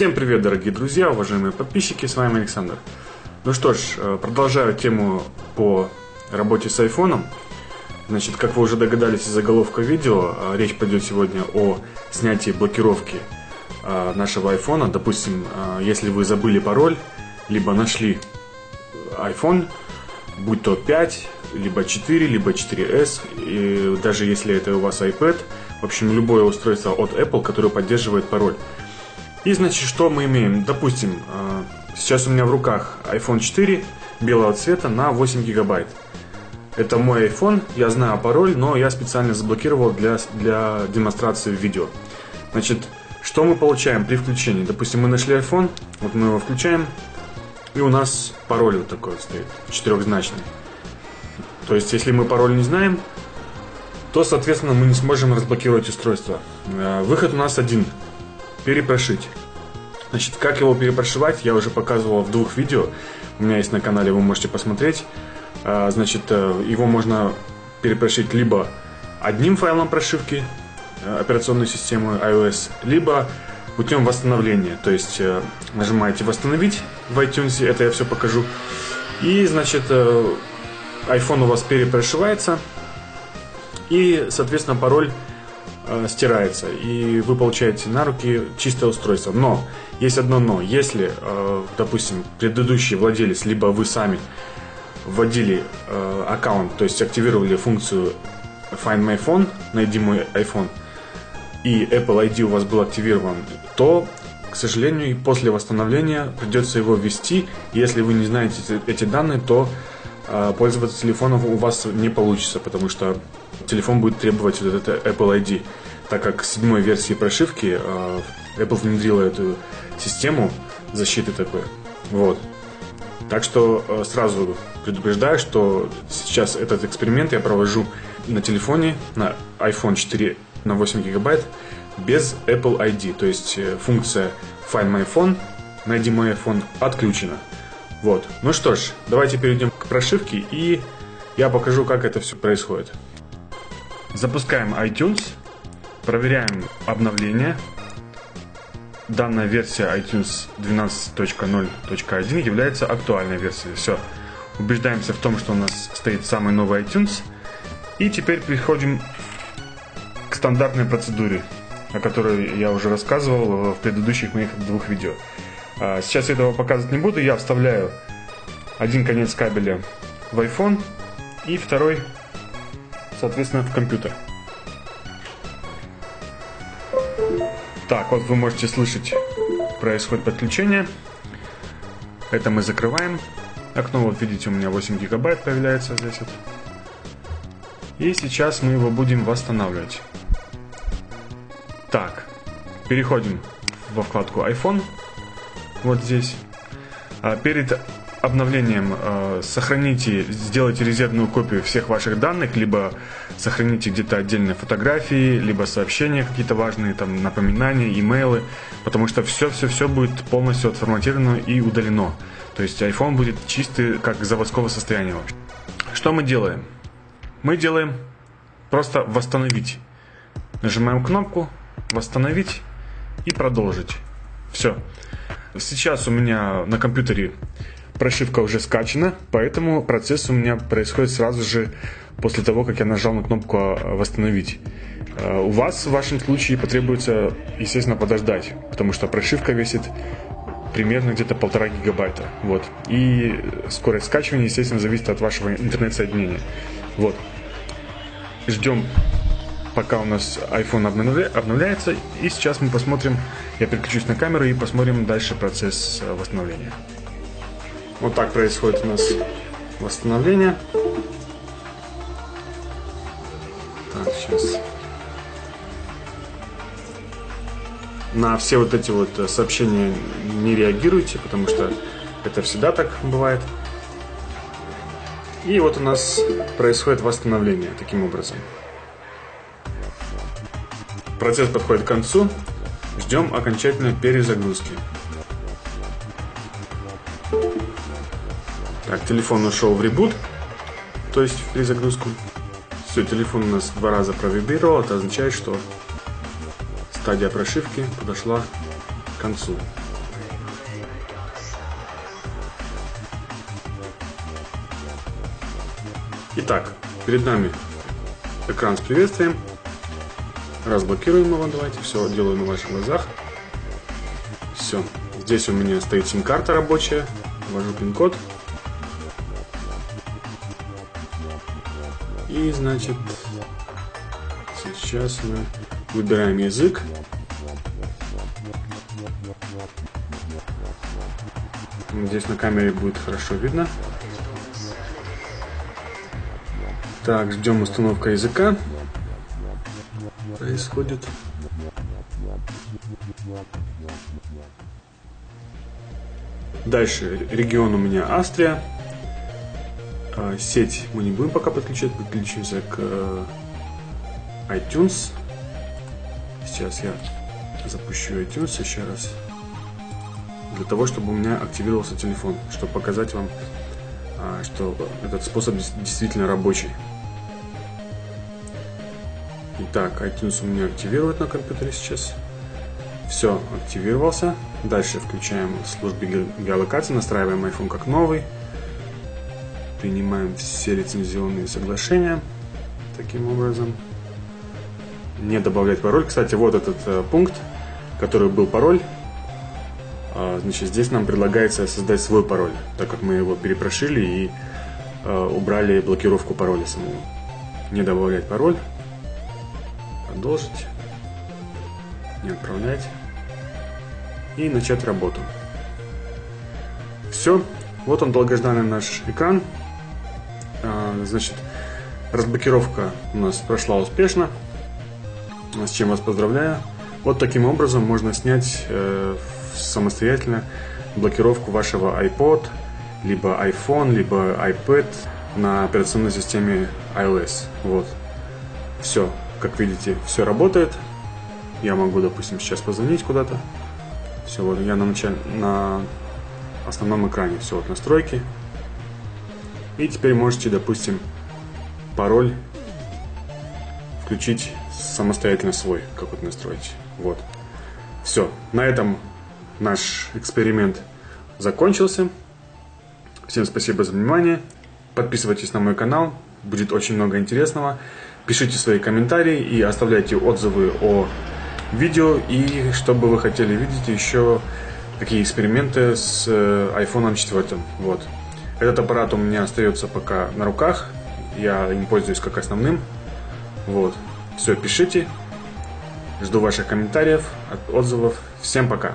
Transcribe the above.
Всем привет, дорогие друзья, уважаемые подписчики, с вами Александр. Ну что ж, продолжаю тему по работе с айфоном. Значит, как вы уже догадались из заголовка видео, речь пойдет сегодня о снятии блокировки нашего айфона. Допустим, если вы забыли пароль, либо нашли iPhone, будь то 5, либо 4, либо 4S, и даже если это у вас iPad, в общем, любое устройство от Apple, которое поддерживает пароль. И значит, что мы имеем? Допустим, сейчас у меня в руках iPhone 4 белого цвета на 8 гигабайт. Это мой iPhone, я знаю пароль, но я специально заблокировал для демонстрации видео. Значит, что мы получаем при включении? Допустим, мы нашли iPhone, вот мы его включаем, и у нас пароль вот такой вот стоит, четырехзначный. То есть, если мы пароль не знаем, то, соответственно, мы не сможем разблокировать устройство. Выход у нас один. Перепрошить. Значит, как его перепрошивать, я уже показывал в двух видео. У меня есть на канале, вы можете посмотреть. Значит, его можно перепрошить либо одним файлом прошивки операционной системы iOS, либо путем восстановления. То есть, нажимаете «Восстановить» в iTunes, это я все покажу. И, значит, iPhone у вас перепрошивается. И, соответственно, пароль стирается, и вы получаете на руки чистое устройство. Но есть одно но. Если, допустим, предыдущий владелец, либо вы сами вводили аккаунт, то есть активировали функцию Find My Phone, найди мой iPhone, и Apple ID у вас был активирован, то, к сожалению, после восстановления придется его ввести. Если вы не знаете эти данные, то пользоваться телефоном у вас не получится, потому что телефон будет требовать вот это Apple ID, так как с 7-й версии прошивки Apple внедрила эту систему защиты такой. Вот. Так что сразу предупреждаю, что сейчас этот эксперимент я провожу на телефоне, на iPhone 4 на 8 гигабайт без Apple ID, то есть функция Find My Phone, найди мой iPhone, отключена. Вот. Ну что ж, давайте перейдем к прошивке, и я покажу, как это все происходит. Запускаем iTunes, проверяем обновление. Данная версия iTunes 12.0.1 является актуальной версией. Все. Убеждаемся в том, что у нас стоит самый новый iTunes. И теперь переходим к стандартной процедуре, о которой я уже рассказывал в предыдущих моих двух видео. Сейчас я этого показывать не буду. Я вставляю один конец кабеля в iPhone и второй, соответственно, в компьютер. Так, вот вы можете слышать, происходит подключение. Это мы закрываем. Окно, вот видите, у меня 8 гигабайт появляется здесь вот. И сейчас мы его будем восстанавливать. Так, переходим во вкладку iPhone. Вот здесь. Перед обновлением сохраните, сделайте резервную копию всех ваших данных, либо сохраните где-то отдельные фотографии, либо сообщения какие-то важные, там напоминания, имейлы, потому что все будет полностью отформатировано и удалено. То есть iPhone будет чистый, как заводского состояния. Что мы делаем? Мы делаем просто восстановить. Нажимаем кнопку восстановить и продолжить. Все. Сейчас у меня на компьютере прошивка уже скачана, поэтому процесс у меня происходит сразу же после того, как я нажал на кнопку «Восстановить». У вас в вашем случае потребуется, естественно, подождать, потому что прошивка весит примерно где-то 1,5 гигабайта. Вот. И скорость скачивания, естественно, зависит от вашего интернет-соединения. Вот. Ждем, пока у нас iPhone обновляется, и сейчас мы посмотрим, я переключусь на камеру и посмотрим дальше процесс восстановления. Вот так происходит у нас восстановление. Так, сейчас. На все вот эти вот сообщения не реагируйте, потому что это всегда так бывает. И вот у нас происходит восстановление таким образом. Процесс подходит к концу. Ждем окончательной перезагрузки. Так, телефон ушел в ребут, то есть в перезагрузку. Все, телефон у нас 2 раза провибрировал. Это означает, что стадия прошивки подошла к концу. Итак, перед нами экран с приветствием. Разблокируем его, давайте, все делаю на ваших глазах. Все, здесь у меня стоит сим-карта рабочая, ввожу пин-код. И, значит, сейчас мы выбираем язык. Здесь на камере будет хорошо видно. Так, ждем установка языка. Происходит. Дальше регион у меня Австрия. Сеть мы не будем пока подключать, подключимся к iTunes. Сейчас я запущу iTunes еще раз, для того, чтобы у меня активировался телефон, чтобы показать вам, что этот способ действительно рабочий. Итак, iTunes у меня активирует на компьютере сейчас. Все, активировался. Дальше включаем службы геолокации, настраиваем iPhone как новый. Принимаем все лицензионные соглашения. Таким образом. Не добавлять пароль. Кстати, вот этот пункт, который был пароль. Значит, здесь нам предлагается создать свой пароль, так как мы его перепрошили и убрали блокировку пароля самого. Не добавлять пароль. Продолжить. Не отправлять. И начать работу. Все. Вот он, долгожданный наш экран. Значит, разблокировка у нас прошла успешно. С чем вас поздравляю. Вот таким образом можно снять самостоятельно блокировку вашего iPod, либо iPhone, либо iPad на операционной системе iOS. Вот. Все. Как видите, все работает. Я могу, допустим, сейчас позвонить куда-то. Все, вот я на основном экране. Все, вот настройки. И теперь можете, допустим, пароль включить самостоятельно свой, как вот настроить. Вот. Все. На этом наш эксперимент закончился. Всем спасибо за внимание. Подписывайтесь на мой канал. Будет очень много интересного. Пишите свои комментарии и оставляйте отзывы о видео. И что бы вы хотели видеть еще, какие эксперименты с iPhone 4. Вот. Этот аппарат у меня остается пока на руках. Я им пользуюсь как основным. Вот. Все, пишите. Жду ваших комментариев, отзывов. Всем пока.